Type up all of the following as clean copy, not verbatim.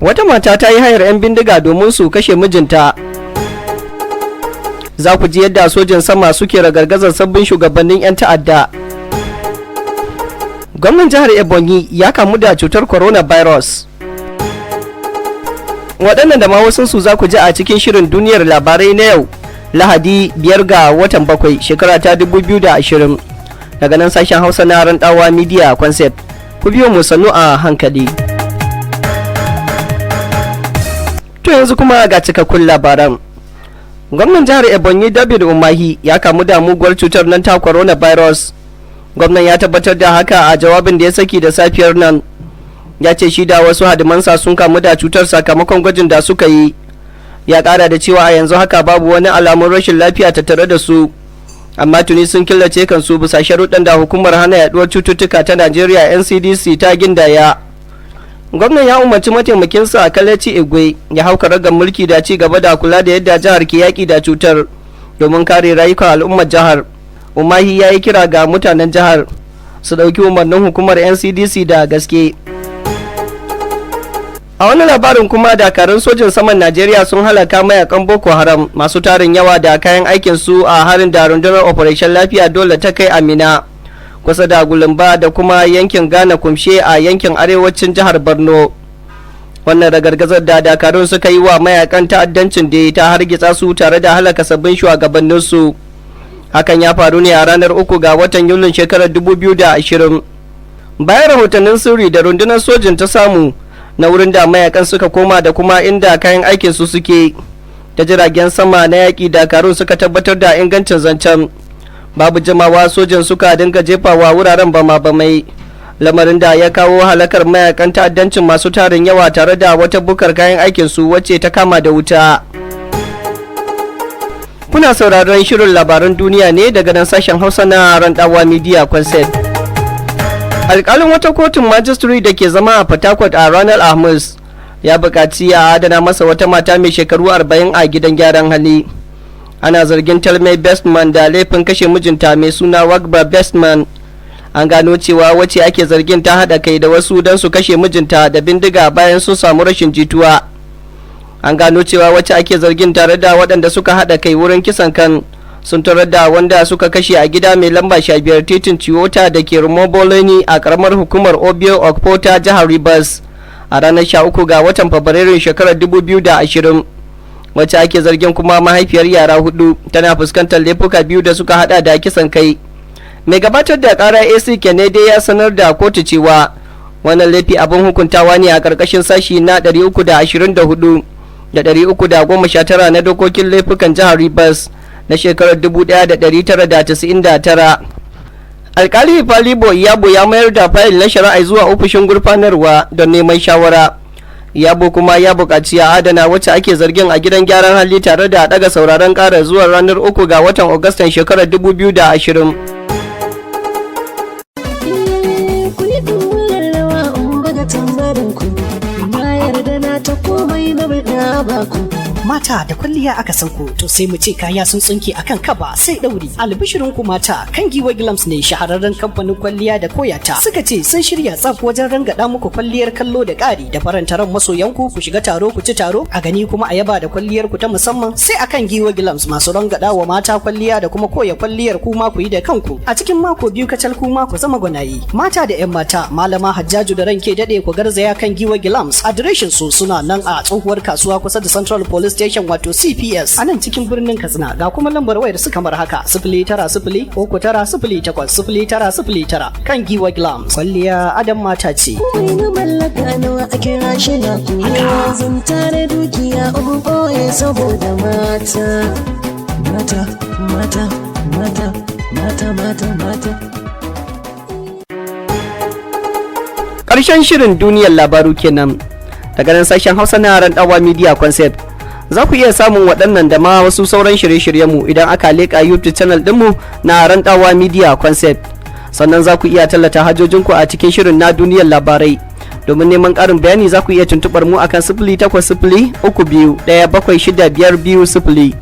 Wata mata ta yi hayar 'yan bindiga domin su kashe mijinta. Za ku ji yadda sojin sama suke ragargazar sabbin shugabannin 'yan ta'adda. Gwamnan jihar Ebonyi ya kamu da cutar coronavirus. Waɗannan da ma wasunsu za ku ji a cikin shirin duniyar labarai na yau, Lahadi 5 ga watan 7 shekara ta 2020. Daga nan sashen Hausa na Randawa Media Concept. Ku biyo mu sannu a hankali. To yanzu kuma ga cikakkun labaran. Gwamnan jihar Ebonyi David Umahi ya kamu da muguwar cutar nan ta coronavirus. Gwamnan ya tabbatar da haka a jawabin da ya saki da safiyar nan. Ya ce shi da wasu hadimansa sun kamu da cutar sakamakon gwajin da suka yi. Ya kara da cewa a yanzu haka babu wani alamun rashin lafiya tattare da su, amma tuni sun killace kansu bisa sharuɗan da hukumar hana yaduwar cututtuka ta Najeriya NCDC ta gindaya. Gwamnan ya umarci mataimakinsa a Kalechi Igwe ya hau karagar mulki da ci gaba da kula da yadda jihar ke yaƙi da cutar domin kare rayukan al'ummar jihar. Umahi ya yi kira ga mutanen jihar su ɗauki umarnin hukumar NCDC da gaske. A wani labarin kuma, dakarun sojin saman Najeriya sun halaka mayakan Boko Haram masu tarin yawa da kayan aikin su a harin da rundunar Operation Lafiya Dole ta kai Amina kusa da Gulumba da kuma yankin Ghana Kumshe a yankin arewacin jihar Borno. Wannan ragargazar da dakarun suka yi wa mayakan ta'addancin da ta hargitsa su tare da halaka sabbin shugabannin su. Hakan ya faru ne a ranar 3 ga watan Yulin shekarar 2020. Bayan rahotannin sirri da rundunar sojin ta samu na wurin da mayakan suka koma da kuma inda kayan aikin su suke, ta jiragen sama na yaƙi dakarun suka tabbatar da ingancin zancen. Babu jimawa sojin suka dinga jefawa wuraren bama-bamai, lamarin da ya kawo halakar mayakan ta'addancin masu tarin yawa tare da wata bukar kayan aikin su wacce ta kama da wuta. Kuna sauraron shirin labaran duniya ne daga nan sashen Hausa na Randawa Media Concept. Alƙalin wata kotun majistare da ke zama a Port Harcourt a ranar Alhamis ya buƙaci a adana masa wata mata mai shekaru 40 a gidan gyaran hali. Ana zargin Talmai Bestman da laifin kashe mijinta mai suna Wagba Bestman. An gano cewa wacce ake zargin ta haɗa kai da wasu don su kashe mijinta da bindiga bayan sun samu rashin jituwa. An gano cewa wacce ake zargin tare da waɗanda suka haɗa kai wurin kisan kan sun tarar da wanda suka kashe a gida mai lamba 15 titin Toyota da ke Rumoboloni a karamar hukumar Obio Okpota jihar Rivers a ranar 13 ga watan Fabrairun shekarar 2020. Wacce ake zargin kuma mahaifiyar yara 4 tana fuskantar laifuka 2 da suka hada da kisan kai. Mai gabatar da kara AC Kennedy ya sanar da kotu cewa wannan laifi abin hukuntawa ne a karkashin sashi na 324 da 319 na dokokin laifukan jihar Rivers na shekarar 1999. Alkali Falibo Iyabo ya mayar da fayil na shari'a zuwa ofishin gurfanarwa don neman shawara. Iyabo kuma ya buƙaci a adana wacce ake zargin a gidan gyaran hali tare da daga sauraron ƙara zuwa ranar 3 ga watan Agustan shekarar 2020. Mata da kwalliya aka sauko, to sai mu ce kaya sun tsinke akan kaba sai dauri. Albishirin ku mata, kan Giwa Glams ne shahararren kamfanin kwalliya da koyata. Suka ce sun shirya tsaf wajen rangada muku kwalliyar kallo da ƙari da faranta ran masoyanku, ku shiga taro ku ci taro, a gani kuma a yaba da kwalliyar ku ta musamman. Sai akan Giwa Glams masu rangada wa mata kwalliya da kuma koya kwalliyar ku ma ku yi da kanku. A cikin mako 2 kacal ku ma ku zama gwanayi. Mata da 'yan mata, Malama Hajjaju da ranke dade ku garzaya kan Giwa Glams. Adireshin su suna nan a tsohuwar kasuwa kusa da Central Police Station wato CPS a nan cikin birnin Katsina. Ga kuma lambar wayar su kamar haka 09039090909 kan Giwa Glams. Kwalliya adam mata ce. Ƙarshen shirin duniyar labaru kenan daga nan sashen Hausa na Randawa Media Concept. Za ku iya samun waɗannan da ma wasu sauran shirye-shiryenmu idan aka leƙa YouTube channel ɗinmu na Randawa Media Concept. Sannan za ku iya tallata hajojinku a cikin shirin na duniyar labarai. Domin neman ƙarin bayani za ku iya tuntuɓar mu akan 0803217652.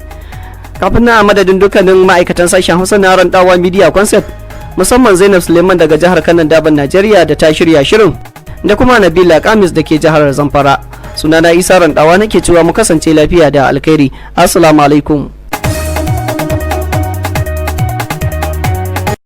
Kafin na madadin dukkanin ma'aikatan sashen Hausa na Randawa Media Concept, musamman Zainab Suleiman daga jihar Kano Daban Najeriya da ta shirya shirin, da kuma Nabila Kamis da ke jihar Zamfara. sunana Isa Randawa nake cewa mu kasance lafiya da alkhairi. Assalamu alaikum.